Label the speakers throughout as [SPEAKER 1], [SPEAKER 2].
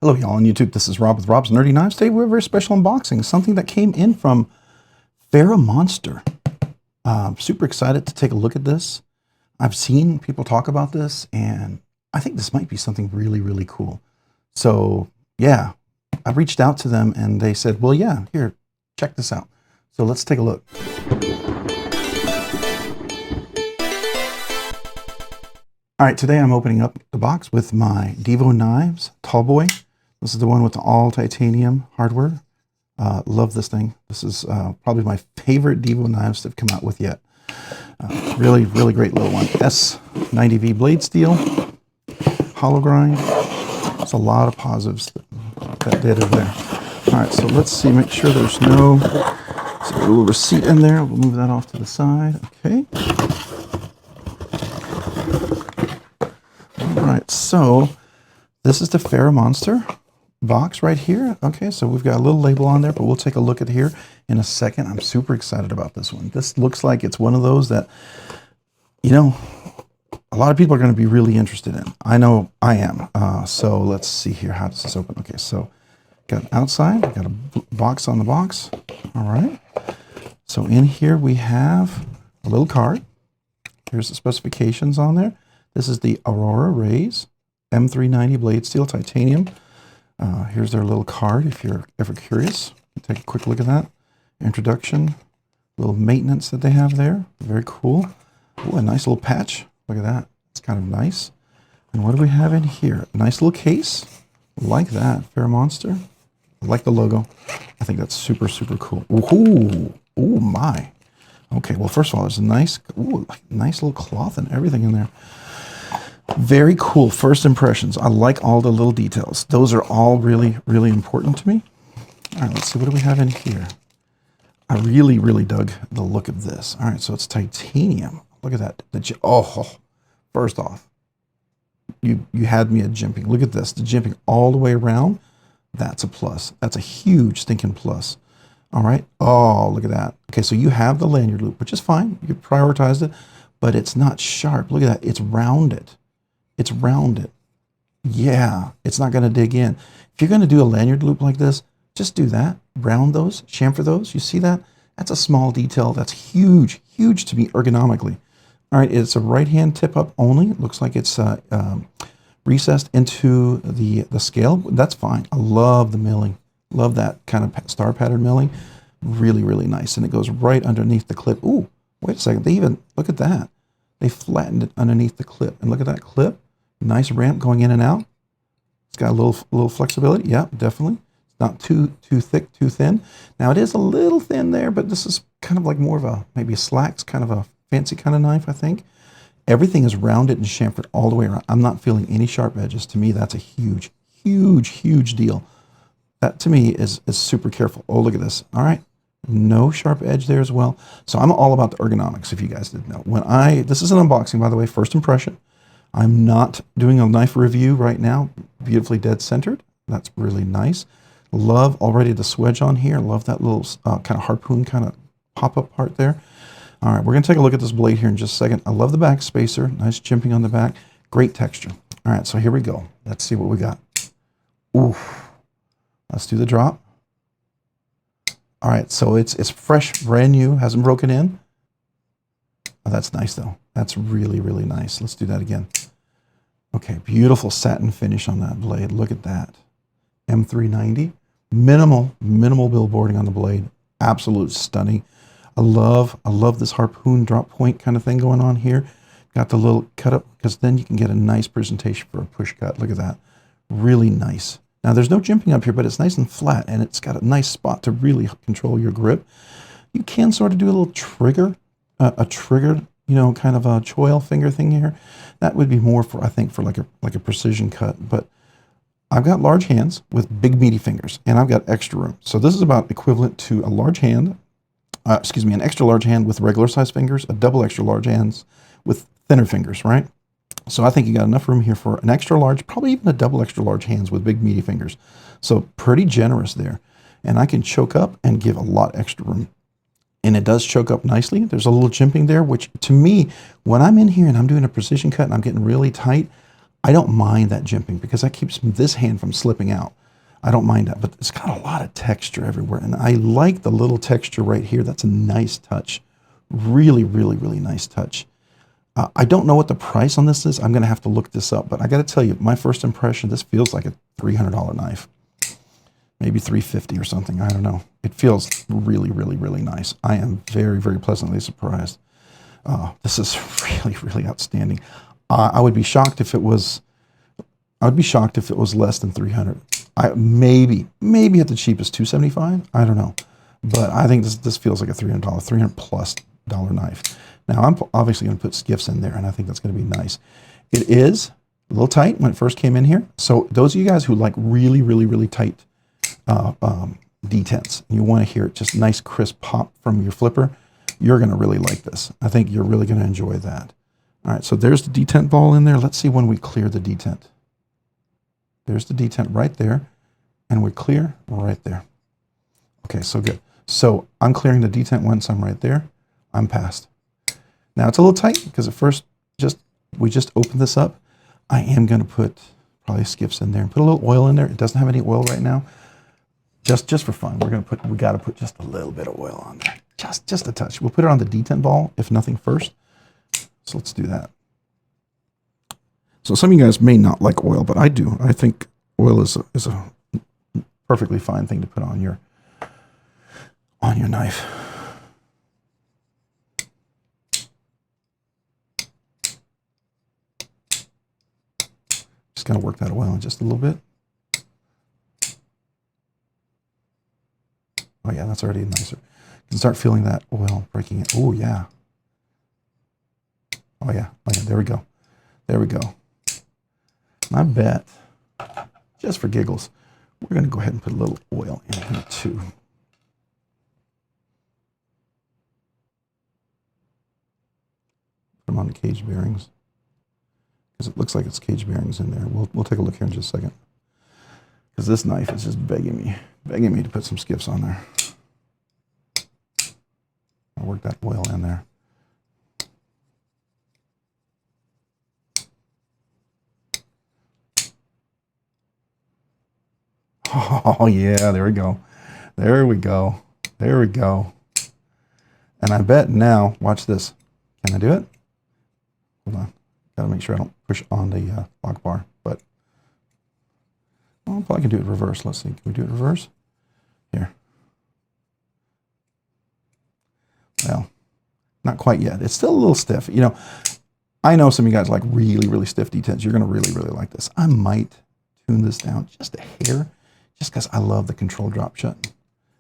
[SPEAKER 1] Hello y'all on YouTube, this is Rob with Rob's Nerdy Knives. Today we have a very special unboxing, something that came in from Ferramonster. Super excited to take a look at this. I've seen people talk about this and I think this might be something really, really cool. So yeah, I reached out to them and they said, well yeah, here, check this out. So let's take a look. All right, today I'm opening up the box with my Divo Knives Tallboy. This is the one with the all titanium hardware. Love this thing. This is probably my favorite Divo knives they've come out with yet. Really, really great little one. S90V blade steel, hollow grind. There's a lot of positives that did it there. All right, so let's see, make sure there's no a little receipt in there. We'll move that off to the side. Okay. All right, so this is the Ferramonster box right here. Okay, so we've got a little label on there, but we'll take a look at here in a second. I'm super excited about this one. This looks like it's one of those that, you know, a lot of people are going to be really interested in. I know I am. So let's see here. How does this open? Okay, so got outside, got a box on the box. All right. So in here we have a little card. Here's the specifications on there. This is the Aurora Rays M390 blade steel titanium. Here's their little card if you're ever curious. Take a quick look at that. Introduction, little maintenance that they have there. Very cool. Ooh, a nice little patch. Look at that. It's kind of nice. And what do we have in here? A nice little case. Like that. Ferramonster. I like the logo. I think that's super, super cool. Ooh, ooh my. Okay, well, first of all, there's a nice, ooh, nice little cloth and everything in there. Very cool first impressions. I like all the little details. Those are all really, really important to me. All right, let's see, what do we have in here? I really, really dug the look of this. All right, so it's titanium. Look at that. Oh, first off, you had me at jimping. Look at this, the jimping all the way around. That's a plus. That's a huge stinking plus. All right. Oh, look at that. Okay, so you have the lanyard loop, which is fine. You prioritized it, but it's not sharp. Look at that. It's rounded. It's rounded. Yeah, it's not going to dig in. If you're going to do a lanyard loop like this, just do that. Round those, chamfer those. You see that? That's a small detail. That's huge, huge to me ergonomically. All right, it's a right-hand tip-up only. It looks like it's recessed into the scale. That's fine. I love the milling. Love that kind of star pattern milling. Really, really nice. And it goes right underneath the clip. Ooh, wait a second. They even, look at that. They flattened it underneath the clip. And look at that clip. Nice ramp going in and out. It's got a little flexibility. Yeah, definitely. It's not too thick, too thin. Now it is a little thin there, but this is kind of like more of a, maybe a slacks, kind of a fancy kind of knife, I think. Everything is rounded and chamfered all the way around. I'm not feeling any sharp edges. To me, that's a huge, huge, huge deal. That to me is super careful. Oh, look at this. All right. No sharp edge there as well. So I'm all about the ergonomics, if you guys didn't know. This is an unboxing, by the way, first impression. I'm not doing a knife review right now. Beautifully dead centered. That's really nice. Love already the swedge on here. Love that little kind of harpoon kind of pop-up part there. All right, we're going to take a look at this blade here in just a second. I love the back spacer. Nice jimping on the back. Great texture. All right, so here we go. Let's see what we got. Oof. Let's do the drop. All right, so it's fresh, brand new, hasn't broken in. Oh, that's nice though. That's really, really nice. Let's do that again. Okay, beautiful satin finish on that blade. Look at that. M390. Minimal billboarding on the blade. Absolute stunning. I love this harpoon drop point kind of thing going on here. Got the little cut up because then you can get a nice presentation for a push cut. Look at that. Really nice. Now there's no jimping up here, but it's nice and flat and it's got a nice spot to really control your grip. You can sort of do a little trigger, a triggered, you know, kind of a choil finger thing here. That would be more for, I think, for like a precision cut. But I've got large hands with big meaty fingers and I've got extra room. So this is about equivalent to a large hand, an extra large hand with regular size fingers, a double extra large hands with thinner fingers, right? So I think you got enough room here for an extra large, probably even a double extra large hands with big meaty fingers. So pretty generous there. And I can choke up and give a lot extra room. And it does choke up nicely. There's a little jimping there, which to me, when I'm in here and I'm doing a precision cut and I'm getting really tight, I don't mind that jimping because that keeps this hand from slipping out. I don't mind that, but it's got a lot of texture everywhere. And I like the little texture right here. That's a nice touch. Really, really, really nice touch. I don't know what the price on this is. I'm going to have to look this up, but I got to tell you, my first impression, this feels like a $300 knife. Maybe $350 or something. I don't know. It feels really, really, really nice. I am very, very pleasantly surprised. This is really, really outstanding. I would be shocked if it was. I would be shocked if it was less than 300. Maybe at the cheapest $275. I don't know, but I think this feels like a $300, $300+ knife. Now I'm obviously going to put skiffs in there, and I think that's going to be nice. It is a little tight when it first came in here. So those of you guys who like really, really, really tight detents, and you want to hear it just nice crisp pop from your flipper, you're going to really like this. I think you're really going to enjoy that. All right, so there's the detent ball in there. Let's see when we clear the detent. There's the detent right there, and we're clear right there. Okay, so good. So I'm clearing the detent once I'm right there. I'm past. Now it's a little tight because at first we just opened this up. I am going to put probably skiffs in there and put a little oil in there. It doesn't have any oil right now. Just for fun, we got to put just a little bit of oil on there. Just a touch. We'll put it on the detent ball, if nothing first. So let's do that. So some of you guys may not like oil, but I do. I think oil is a perfectly fine thing to put on your knife. Just gotta work that oil in just a little bit. Oh yeah, that's already nicer. You can start feeling that oil breaking it. Oh yeah. Oh yeah. Oh yeah. There we go. There we go. And I bet, just for giggles, we're going to go ahead and put a little oil in here too. Put them on the cage bearings, because it looks like it's cage bearings in there. We'll take a look here in just a second, because this knife is just begging me to put some skiffs on there. I'll work that oil in there. Oh yeah, there we go. There we go. There we go. And I bet now, watch this. Can I do it? Hold on. Gotta make sure I don't push on the lock bar, but well, I probably can do it reverse. Let's see. Can we do it reverse? Here. Well, not quite yet. It's still a little stiff. You know, I know some of you guys like really, really stiff detents. You're gonna really, really like this. I might tune this down just a hair, just because I love the control drop shut.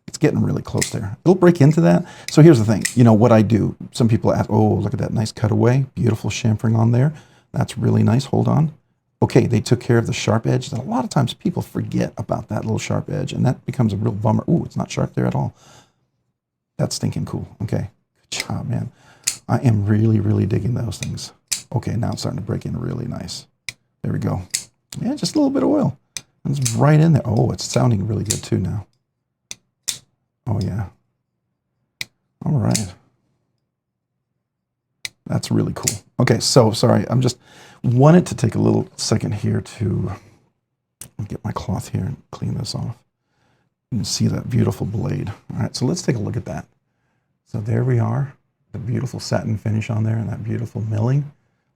[SPEAKER 1] It's getting really close there. It'll break into that. So here's the thing. You know what I do? Some people ask, oh, look at that nice cutaway. Beautiful chamfering on there. That's really nice. Hold on. Okay, they took care of the sharp edge. That a lot of times people forget about that little sharp edge, and that becomes a real bummer. Ooh, it's not sharp there at all. That's stinking cool. Okay, good job, man. I am really, really digging those things. Okay, now it's starting to break in really nice. There we go. Yeah, just a little bit of oil. It's right in there. Oh, it's sounding really good too now. Oh yeah. All right. That's really cool. Okay, so sorry, I'm just wanted to take a little second here to get my cloth here and clean this off. You can see that beautiful blade. All right, so let's take a look at that. So there we are, the beautiful satin finish on there and that beautiful milling.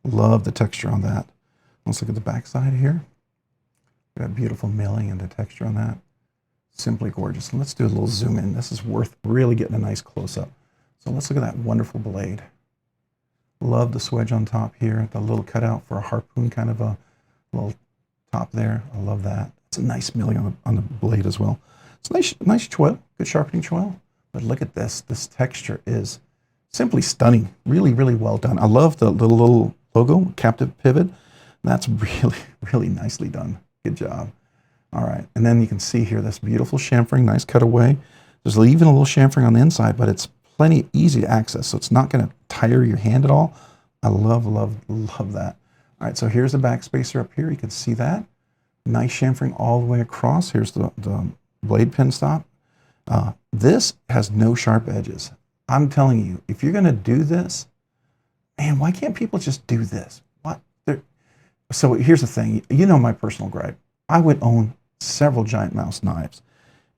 [SPEAKER 1] Love the texture on that. Let's look at the back side here. That beautiful milling and the texture on that. Simply gorgeous. And let's do a little zoom in. This is worth really getting a nice close-up. So let's look at that wonderful blade. Love the swedge on top here, the little cutout for a harpoon kind of a little top there. I love that. It's a nice milling on the blade as well. It's a nice choil, good sharpening choil. But look at this. This texture is simply stunning. Really, really well done. I love the little logo, captive pivot. That's really, really nicely done. Good job. All right, and then you can see here this beautiful chamfering, nice cutaway. There's even a little chamfering on the inside, but it's plenty easy to access, so it's not going to tire your hand at all. I love, love, love that. All right, so here's the back spacer up here. You can see that. Nice chamfering all the way across. Here's the blade pin stop. This has no sharp edges. I'm telling you, if you're going to do this, man, why can't people just do this? What? So here's the thing, you know my personal gripe. I would own several giant mouse knives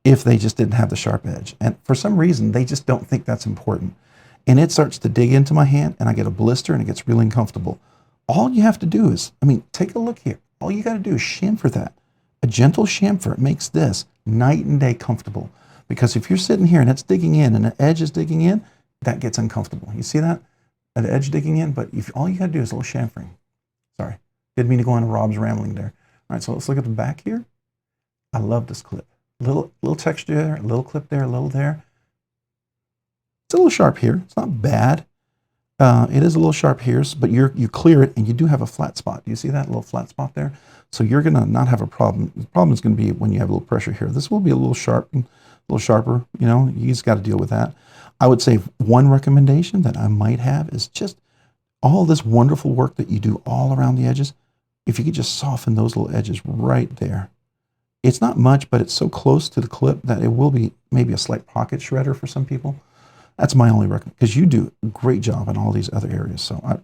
[SPEAKER 1] if they just didn't have the sharp edge. And for some reason, they just don't think that's important. And it starts to dig into my hand and I get a blister and it gets really uncomfortable. All you have to do is, I mean, take a look here. All you got to do is chamfer that. A gentle chamfer makes this night and day comfortable. Because if you're sitting here and it's digging in and the edge is digging in, that gets uncomfortable. You see that? The edge digging in, but if all you got to do is a little chamfering. Sorry, didn't mean to go on Rob's rambling there. All right, so let's look at the back here. I love this clip. Little texture there, a little clip there, a little there. It's a little sharp here. It's not bad. It is a little sharp here, but you clear it and you do have a flat spot. Do you see that little flat spot there? So you're gonna not have a problem. The problem is gonna be when you have a little pressure here. This will be a little sharp, a little sharper. You know, you just got to deal with that. I would say one recommendation that I might have is just all this wonderful work that you do all around the edges. If you could just soften those little edges right there. It's not much, but it's so close to the clip that it will be maybe a slight pocket shredder for some people. That's my only recommendation, because you do a great job in all these other areas. So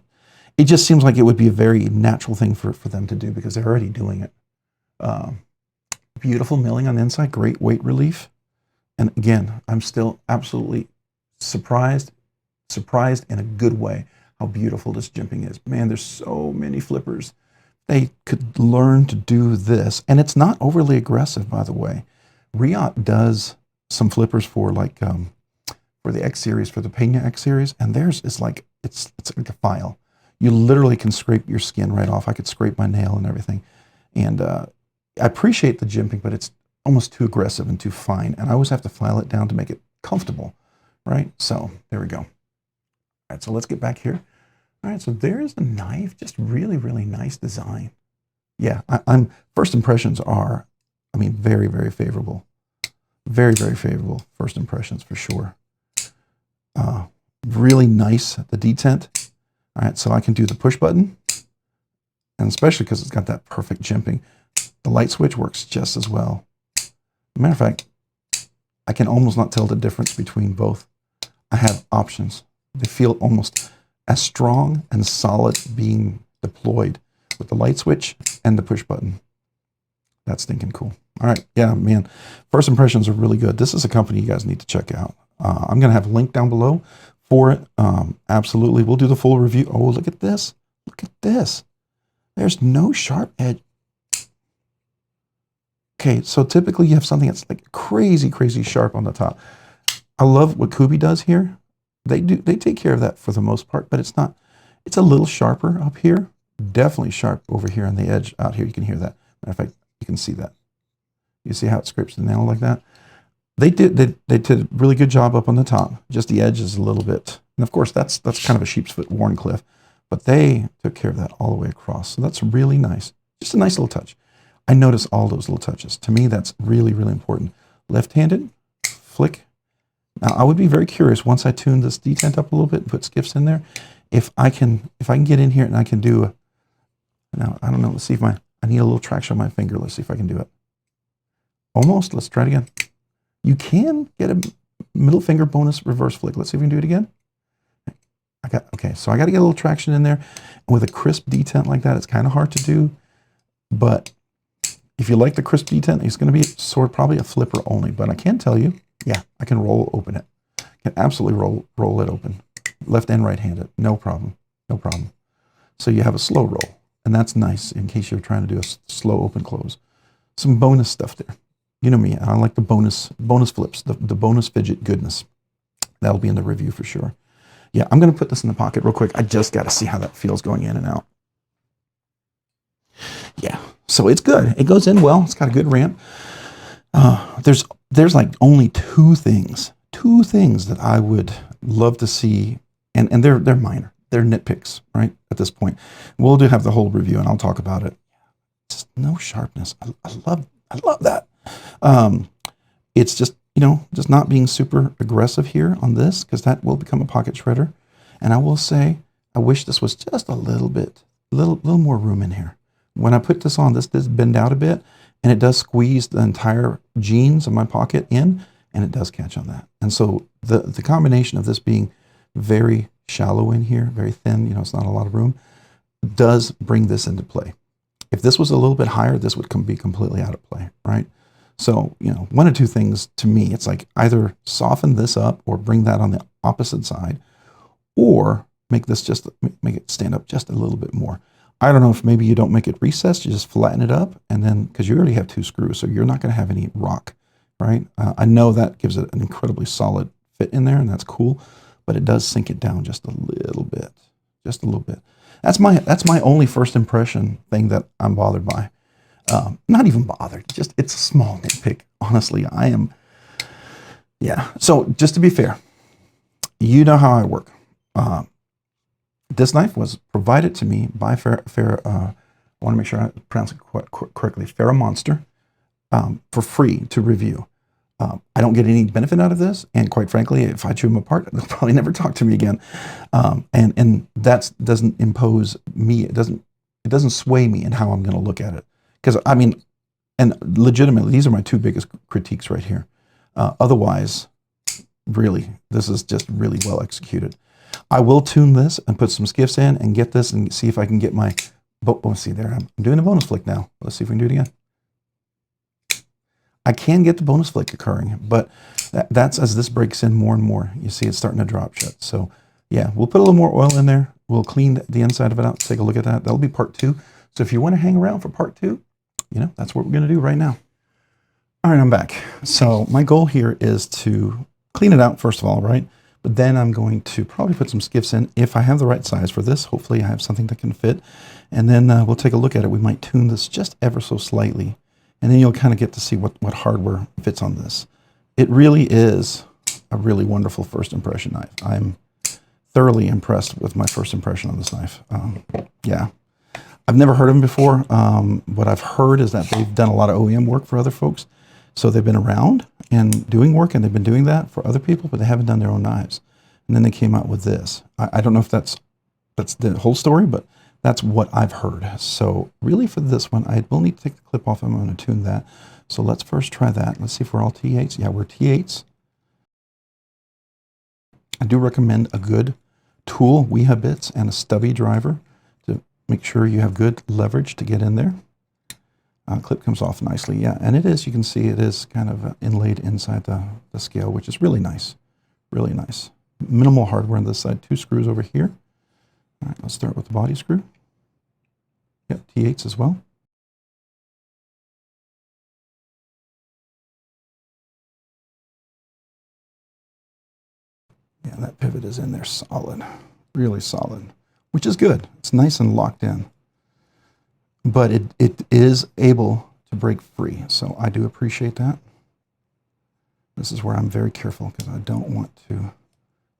[SPEAKER 1] it just seems like it would be a very natural thing for them to do because they're already doing it. Beautiful milling on the inside, great weight relief. And again, I'm still absolutely surprised in a good way how beautiful this jimping is. Man, there's so many flippers. They could learn to do this. And it's not overly aggressive, by the way. Riot does some flippers for like for the X series, for the Pena X series, and theirs is like, it's like a file. You literally can scrape your skin right off. I could scrape my nail and everything. And I appreciate the jimping, but it's almost too aggressive and too fine. And I always have to file it down to make it comfortable, right? So there we go. All right, so let's get back here. All right, so there's a knife, just really, really nice design. Yeah, I'm first impressions are, I mean, very, very favorable. Very, very favorable first impressions for sure. Really nice, the detent. All right, so I can do the push button, and especially because it's got that perfect jimping. The light switch works just as well. Matter of fact, I can almost not tell the difference between both. I have options. They feel almost as strong and solid being deployed with the light switch and the push button. That's stinking cool. All right, yeah, man. First impressions are really good. This is a company you guys need to check out. I'm going to have a link down below for it. Absolutely. We'll do the full review. Oh, look at this. Look at this. There's no sharp edge. Okay, so typically you have something that's like crazy, crazy sharp on the top. I love what Kubi does here. They take care of that for the most part, but it's not, it's a little sharper up here. Definitely sharp over here on the edge out here. You can hear that. Matter of fact, you can see that. You see how it scrapes the nail like that? They did a really good job up on the top. Just the edge is a little bit, and of course that's kind of a sheep's foot Wharncliffe, but they took care of that all the way across. So that's really nice. Just a nice little touch. I notice all those little touches. To me, that's really, really important. Left-handed, flick. Now I would be very curious once I tune this detent up a little bit and put skiffs in there, if I can get in here and I can do a, now I don't know. Let's see if I need a little traction on my finger. Let's see if I can do it. Almost. Let's try it again. You can get a middle finger bonus reverse flick. Let's see if we can do it again. Okay, so I got to get a little traction in there. And with a crisp detent like that, it's kind of hard to do. But if you like the crisp detent, it's going to be sort of probably a flipper only. But I can tell you, yeah, I can open it. I can absolutely roll it open. Left and right-handed, no problem, no problem. So you have a slow roll, and that's nice in case you're trying to do a slow open close. Some bonus stuff there. You know me, I like the bonus flips, the bonus fidget goodness. That'll be in the review for sure. Yeah, I'm going to put this in the pocket real quick. I just got to see how that feels going in and out. Yeah, so it's good. It goes in well. It's got a good ramp. There's like only two things that I would love to see, and they're minor. They're nitpicks, right, at this point. We'll have the whole review, and I'll talk about it. Just no sharpness. I love that. It's just, you know, just not being super aggressive here on this, because that will become a pocket shredder. And I will say, I wish this was just a little more room in here. When I put this on, this does bend out a bit, and it does squeeze the entire jeans of my pocket in, and it does catch on that. And so the combination of this being very shallow in here, very thin, you know, it's not a lot of room, does bring this into play. If this was a little bit higher, this would be completely out of play, right? So, you know, one of two things to me, it's like either soften this up or bring that on the opposite side, or make this just, make it stand up just a little bit more. I don't know if maybe you don't make it recessed, you just flatten it up, and then, because you already have 2 screws, so you're not going to have any rock, right? I know that gives it an incredibly solid fit in there, and that's cool, but it does sink it down just a little bit, just a little bit. That's my only first impression thing that I'm bothered by. Not even bothered, just it's a small nitpick. Honestly, I am, yeah. So just to be fair, you know how I work. This knife was provided to me by I want to make sure I pronounce it correctly, Ferramonster, for free to review. I don't get any benefit out of this, and quite frankly, if I chew them apart, they'll probably never talk to me again. And that doesn't impose me. It doesn't sway me in how I'm going to look at it. Because I mean, and legitimately, these are my 2 biggest critiques right here. Otherwise, really, this is just really well executed. I will tune this and put some skiffs in and get this and see if I can get my, oh, see there, I'm doing a bonus flick now. Let's see if we can do it again. I can get the bonus flick occurring, but that's as this breaks in more and more. You see it's starting to drop shut. So yeah, we'll put a little more oil in there. We'll clean the inside of it out, take a look at that. That'll be part 2. So if you want to hang around for part 2, you know, that's what we're going to do right now. All right, I'm back. So my goal here is to clean it out first of all, right? But then I'm going to probably put some skiffs in if I have the right size for this. Hopefully I have something that can fit. And then we'll take a look at it. We might tune this just ever so slightly. And then you'll kind of get to see what hardware fits on this. It really is a really wonderful first impression knife. I'm thoroughly impressed with my first impression on this knife. Yeah. I've never heard of them before. What I've heard is that they've done a lot of OEM work for other folks. So they've been around and doing work, and they've been doing that for other people, but they haven't done their own knives. And then they came out with this. I don't know if that's the whole story, but that's what I've heard. So really for this one, I will need to take the clip off. I'm going to tune that. So let's first try that. Let's see if we're all T8s. Yeah, we're T8s. I do recommend a good tool, Weha bits, and a stubby driver to make sure you have good leverage to get in there. Clip comes off nicely, yeah, and it is, you can see it is kind of inlaid inside the scale, which is really nice, really nice. Minimal hardware on this side, 2 screws over here. All right, let's start with the body screw. Yep, T8s as well. Yeah, that pivot is in there solid, really solid, which is good. It's nice and locked in. But it is able to break free, so I do appreciate that. This is where I'm very careful because I don't want to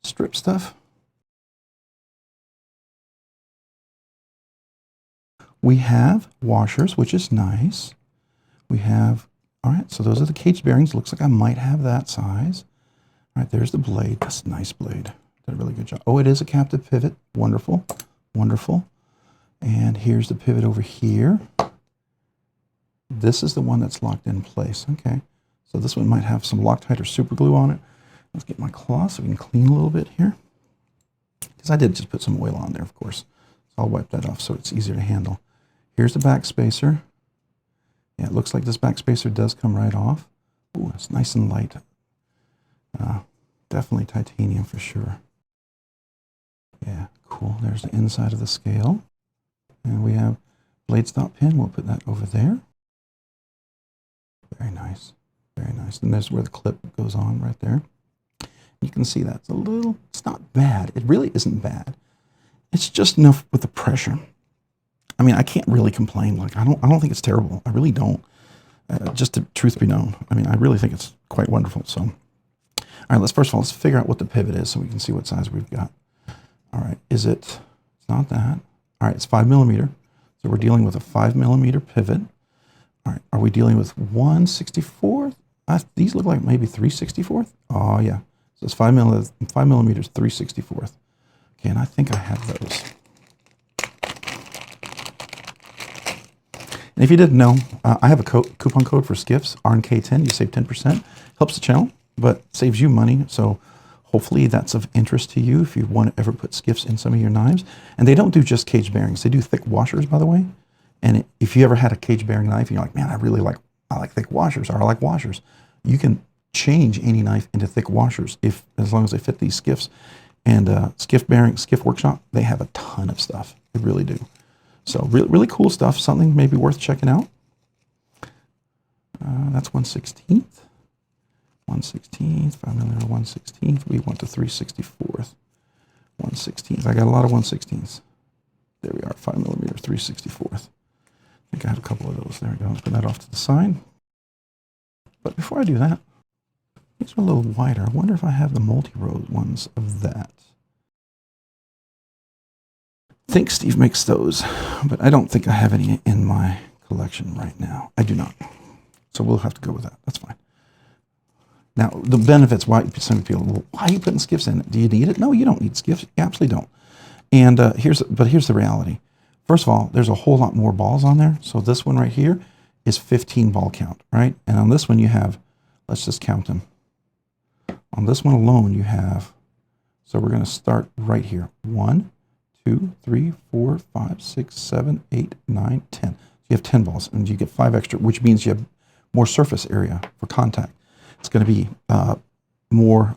[SPEAKER 1] strip stuff. We have washers, which is nice. We have, all right, so those are the caged bearings. Looks like I might have that size. All right, there's the blade. That's a nice blade. Did a really good job. Oh, it is a captive pivot. Wonderful, wonderful. And here's the pivot over here. This is the one that's locked in place. Okay, so this one might have some Loctite or super glue on it. Let's get my cloth so we can clean a little bit here. Because I did just put some oil on there, of course. So I'll wipe that off so it's easier to handle. Here's the back spacer. Yeah, it looks like this back spacer does come right off. Ooh, it's nice and light. Definitely titanium for sure. Yeah, cool. There's the inside of the scale. And we have blade stop pin. We'll put that over there. Very nice. Very nice. And there's where the clip goes on right there. You can see that. It's not bad. It really isn't bad. It's just enough with the pressure. I mean, I can't really complain. Like, I don't think it's terrible. I really don't. Just to truth be known. I mean, I really think it's quite wonderful. So, all right, let's figure out what the pivot is so we can see what size we've got. All right, it's not that. All right, it's 5mm. So we're dealing with a 5mm pivot. All right, are we dealing with 1/64th? These look like maybe 3/64th. Oh yeah, so it's 5mm, 3/64th. Okay, and I think I have those. And if you didn't know, I have a coupon code for Skiffs, RNK10. You save 10%. Helps the channel, but saves you money. So hopefully that's of interest to you if you want to ever put skiffs in some of your knives. And they don't do just caged bearings. They do thick washers, by the way. And if you ever had a cage bearing knife, and you're like, man, I like thick washers, or I like washers, you can change any knife into thick washers as long as they fit these skiffs. And Skiff Workshop, they have a ton of stuff. They really do. So really cool stuff. Something maybe worth checking out. That's 1/16. 1/16, 5mm 1/16. We want the 3/64. 1/16. I got a lot of 1/16s. There we are, 5mm 3/64. I think I had a couple of those. There we go. Let's put that off to the side. But before I do that, these are a little wider. I wonder if I have the multi-row ones of that. I think Steve makes those, but I don't think I have any in my collection right now. I do not. So we'll have to go with that. That's fine. Now, the benefits, why some people, well, why are you putting skiffs in it? Do you need it? No, you don't need skiffs. You absolutely don't. And here's the reality. First of all, there's a whole lot more balls on there. So this one right here is 15 ball count, right? And on this one you have, let's just count them. On this one alone you have, so we're going to start right here. 1, 2, 3, 4, 5, 6, 7, 8, 9, 10. So you have 10 balls, and you get 5 extra, which means you have more surface area for contact. It's going to be more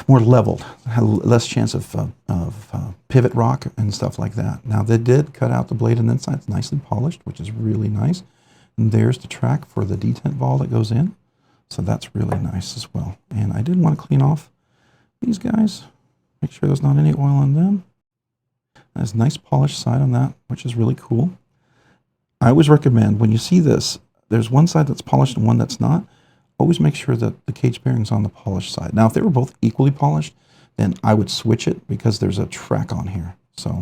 [SPEAKER 1] leveled, have less chance of pivot rock and stuff like that. Now they did cut out the blade on the inside. It's nicely polished, which is really nice. And there's the track for the detent ball that goes in. So that's really nice as well. And I did want to clean off these guys. Make sure there's not any oil on them. There's a nice polished side on that, which is really cool. I always recommend when you see this, there's one side that's polished and one that's not. Always make sure that the cage bearing's on the polished side. Now, if they were both equally polished, then I would switch it because there's a track on here. So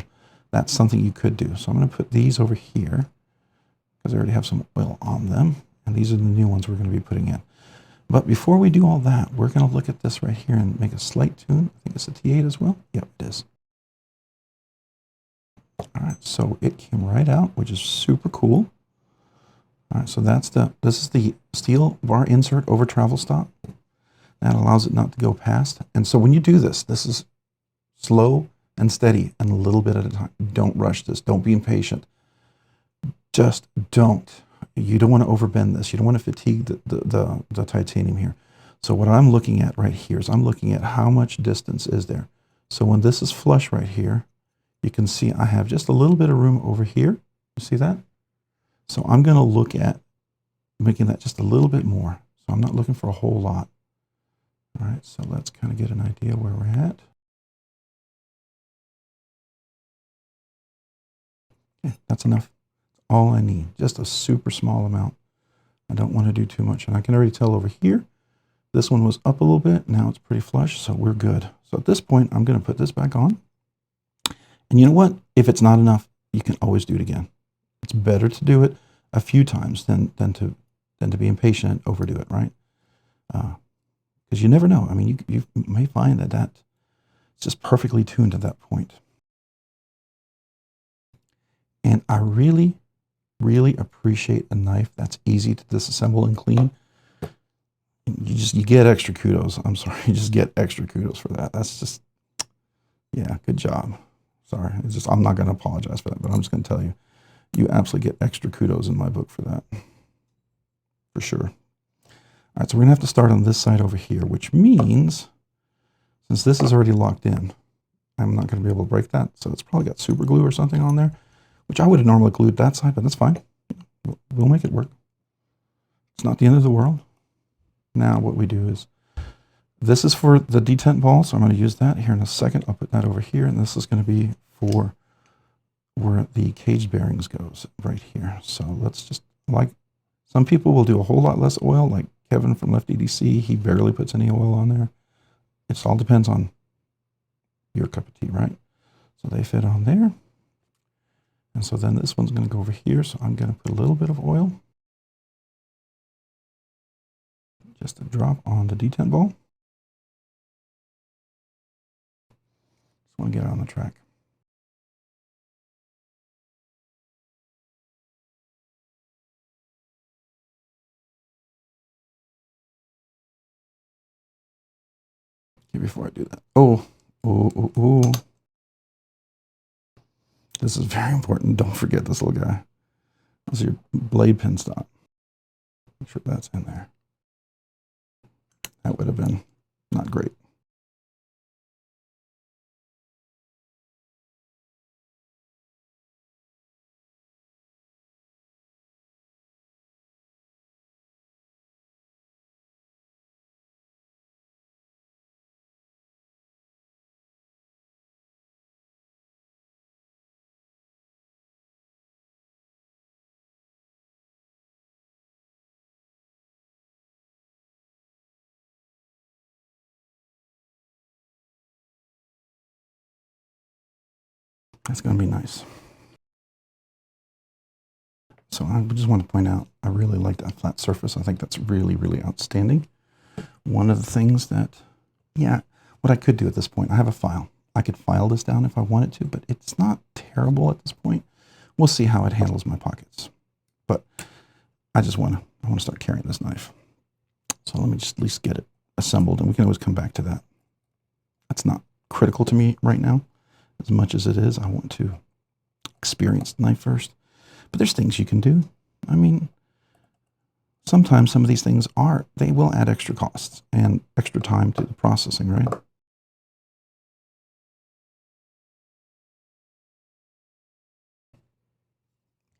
[SPEAKER 1] that's something you could do. So I'm going to put these over here because I already have some oil on them. And these are the new ones we're going to be putting in. But before we do all that, we're going to look at this right here and make a slight tune. I think it's a T8 as well. Yep, it is. All right, so it came right out, which is super cool. All right, so this is the steel bar insert over travel stop. That allows it not to go past. And so when you do this, this is slow and steady and a little bit at a time. Don't rush this. Don't be impatient. Just don't. You don't want to overbend this. You don't want to fatigue the titanium here. So what I'm looking at right here is I'm looking at how much distance is there. So when this is flush right here, you can see I have just a little bit of room over here. You see that? So I'm going to look at making that just a little bit more. So I'm not looking for a whole lot. All right, so let's kind of get an idea where we're at. Okay, that's enough. All I need, just a super small amount. I don't want to do too much. And I can already tell over here, this one was up a little bit. Now it's pretty flush, so we're good. So at this point, I'm going to put this back on. And you know what? If it's not enough, you can always do it again. It's better to do it a few times than to be impatient and overdo it, right? Because you never know. I mean, you may find that it's just perfectly tuned at that point. And I really, really appreciate a knife that's easy to disassemble and clean. You get extra kudos. I'm sorry, you just get extra kudos for that. That's just, yeah, good job. Sorry, it's just, I'm not going to apologize for that, but I'm just going to tell you, you absolutely get extra kudos in my book for that, for sure. All right, so we're going to have to start on this side over here, which means, since this is already locked in, I'm not going to be able to break that. So it's probably got super glue or something on there, which I would have normally glued that side, but that's fine. We'll make it work. It's not the end of the world. Now what we do is, this is for the detent ball, so I'm going to use that here in a second. I'll put that over here, and this is going to be for where the cage bearings goes, right here. So let's just, like, some people will do a whole lot less oil, like Kevin from Left EDC, he barely puts any oil on there. It all depends on your cup of tea, right? So they fit on there. And so then this one's going to go over here, so I'm going to put a little bit of oil. Just a drop on the detent ball. Just want to get it on the track. Okay, before I do that. Oh. This is very important. Don't forget this little guy. This is your blade pin stop. Make sure that's in there. That would have been not great. That's going to be nice. So I just want to point out, I really like that flat surface. I think that's really, really outstanding. One of the things that, yeah, what I could do at this point, I have a file. I could file this down if I wanted to, but it's not terrible at this point. We'll see how it handles my pockets. But I want to start carrying this knife. So let me just at least get it assembled, and we can always come back to that. That's not critical to me right now. As much as it is, I want to experience the knife first. But there's things you can do. I mean, sometimes some of these things they will add extra costs and extra time to the processing, right? A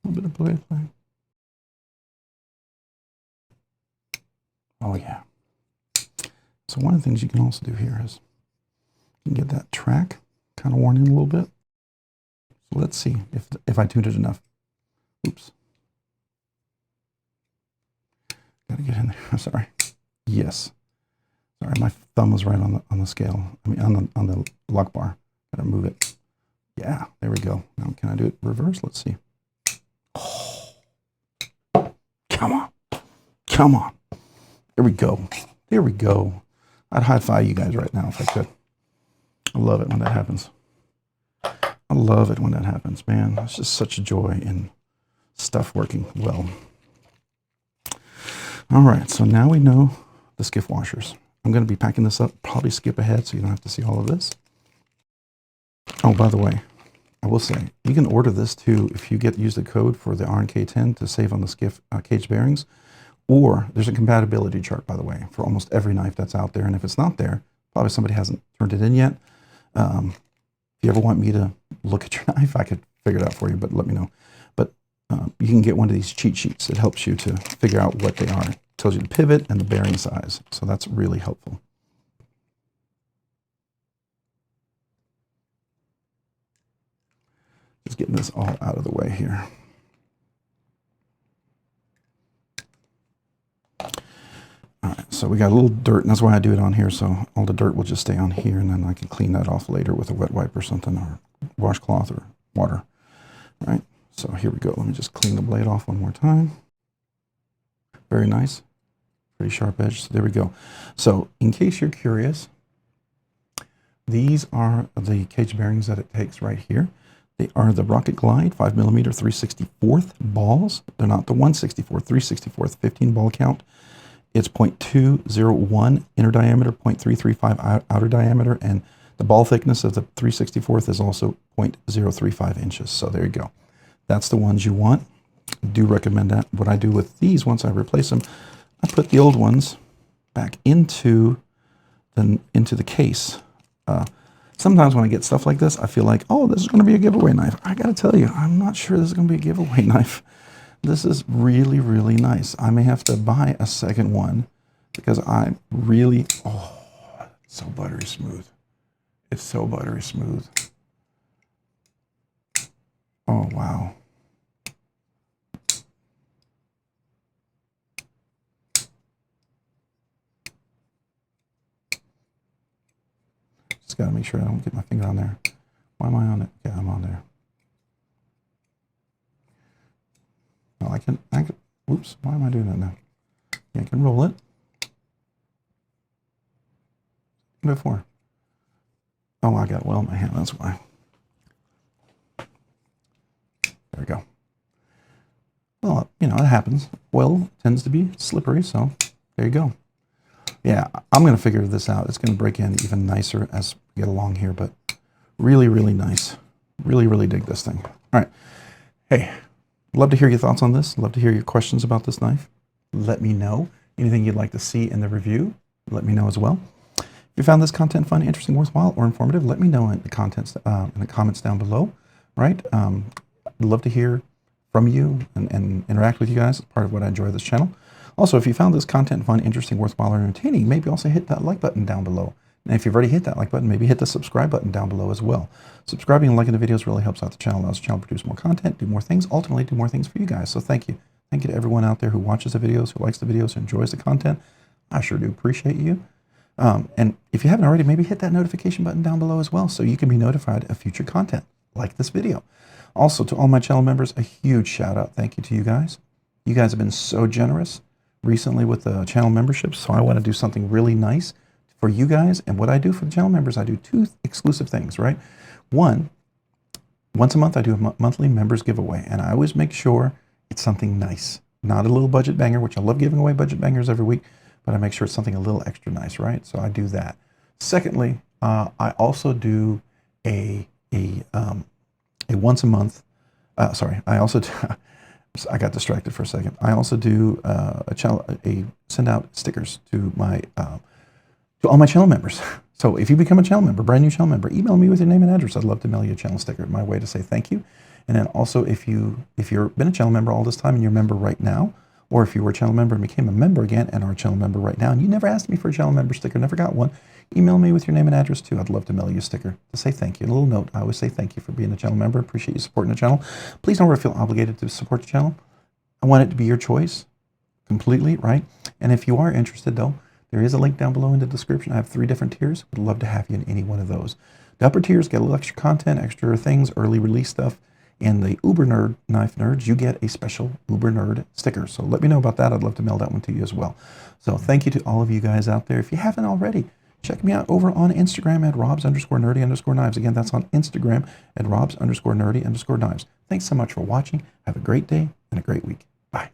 [SPEAKER 1] little bit of blade play. Oh yeah. So one of the things you can also do here is you can get that track kind of worn in a little bit. So let's see if I tuned it enough. Oops. Gotta get in there. I'm sorry. Yes. Sorry, my thumb was right on the scale. I mean on the lock bar. Gotta move it. Yeah, there we go. Now can I do it reverse? Let's see. Oh. Come on. Come on. There we go. There we go. I'd high five you guys right now if I could. I love it when that happens. I love it when that happens, man. It's just such a joy in stuff working well. All right, so now we know the skiff washers. I'm going to be packing this up, probably skip ahead so you don't have to see all of this. Oh, by the way, I will say, you can order this too if you use the code for the RNK10 to save on the Skiff Caged Bearings. Or there's a compatibility chart, by the way, for almost every knife that's out there. And if it's not there, probably somebody hasn't turned it in yet. If you ever want me to look at your knife, I could figure it out for you, but let me know. But you can get one of these cheat sheets. It helps you to figure out what they are. It tells you the pivot and the bearing size. So that's really helpful. Just getting this all out of the way here. All right, so we got a little dirt, and that's why I do it on here, so all the dirt will just stay on here, and then I can clean that off later with a wet wipe or something, or washcloth or water. All right, so here we go. Let me just clean the blade off one more time. Very nice. Pretty sharp edge, so there we go. So in case you're curious, these are the cage bearings that it takes right here. They are the Rocket Glide 5mm 3/64 balls. They're not the 1/64, 3/64, 15 ball count. It's 0.201 inner diameter, 0.335 outer diameter, and the ball thickness of the 3/64 is also 0.035 inches. So there you go. That's the ones you want. I do recommend that. What I do with these, once I replace them, I put the old ones back into the case. Sometimes when I get stuff like this, I feel like, oh, this is going to be a giveaway knife. I got to tell you, I'm not sure this is going to be a giveaway knife. This is really, really nice. I may have to buy a second one because I'm really, oh, it's so buttery smooth. It's so buttery smooth. Oh, wow. Just got to make sure I don't get my finger on there. Why am I on it? Yeah, I'm on there. Oh, I can, oops, why am I doing that now? Yeah, I can roll it. Before. Oh, I got well in my hand, that's why. There we go. Well, you know, it happens. Oil tends to be slippery, so there you go. Yeah, I'm going to figure this out. It's going to break in even nicer as we get along here, but really, really nice. Really, really dig this thing. All right. Hey, love to hear your thoughts on this. Love to hear your questions about this knife. Let me know. Anything you'd like to see in the review, let me know as well. If you found this content fun, interesting, worthwhile, or informative, let me know in the comments down below, right? I'd love to hear from you and interact with you guys. It's part of what I enjoy this channel. Also, if you found this content fun, interesting, worthwhile, or entertaining, maybe also hit that like button down below. And if you've already hit that like button, maybe hit the subscribe button down below as well. Subscribing and liking the videos really helps out the channel, allows the channel to produce more content, do more things, ultimately do more things for you guys. So thank you. Thank you to everyone out there who watches the videos, who likes the videos, who enjoys the content. I sure do appreciate you. And if you haven't already, maybe hit that notification button down below as well so you can be notified of future content like this video. Also, to all my channel members, a huge shout out. Thank you to you guys. You guys have been so generous recently with the channel memberships, so I want to do something really nice for you guys. And what I do for the channel members, I do 2 exclusive things, right? One, once a month I do a monthly members giveaway, and I always make sure it's something nice, not a little budget banger, which I love giving away budget bangers every week, but I make sure it's something a little extra nice, right? So I do that. Secondly, I also do a once a month, I also do, I got distracted for a second. I also do send out stickers to my to all my channel members. So if you become a channel member, brand new channel member, email me with your name and address. I'd love to mail you a channel sticker. My way to say thank you. And then also if you've been a channel member all this time and you're a member right now, or if you were a channel member and became a member again and are a channel member right now, and you never asked me for a channel member sticker, never got one, email me with your name and address too. I'd love to mail you a sticker to say thank you. A little note. I always say thank you for being a channel member. Appreciate you supporting the channel. Please don't ever feel obligated to support the channel. I want it to be your choice completely, right? And if you are interested though, there is a link down below in the description. I have 3 different tiers. Would love to have you in any one of those. The upper tiers get a little extra content, extra things, early release stuff. And the Uber Nerd Knife Nerds, you get a special Uber Nerd sticker. So let me know about that. I'd love to mail that one to you as well. So thank you to all of you guys out there. If you haven't already, check me out over on Instagram at robs_nerdy_knives. Again, that's on Instagram at robs_nerdy_knives. Thanks so much for watching. Have a great day and a great week. Bye.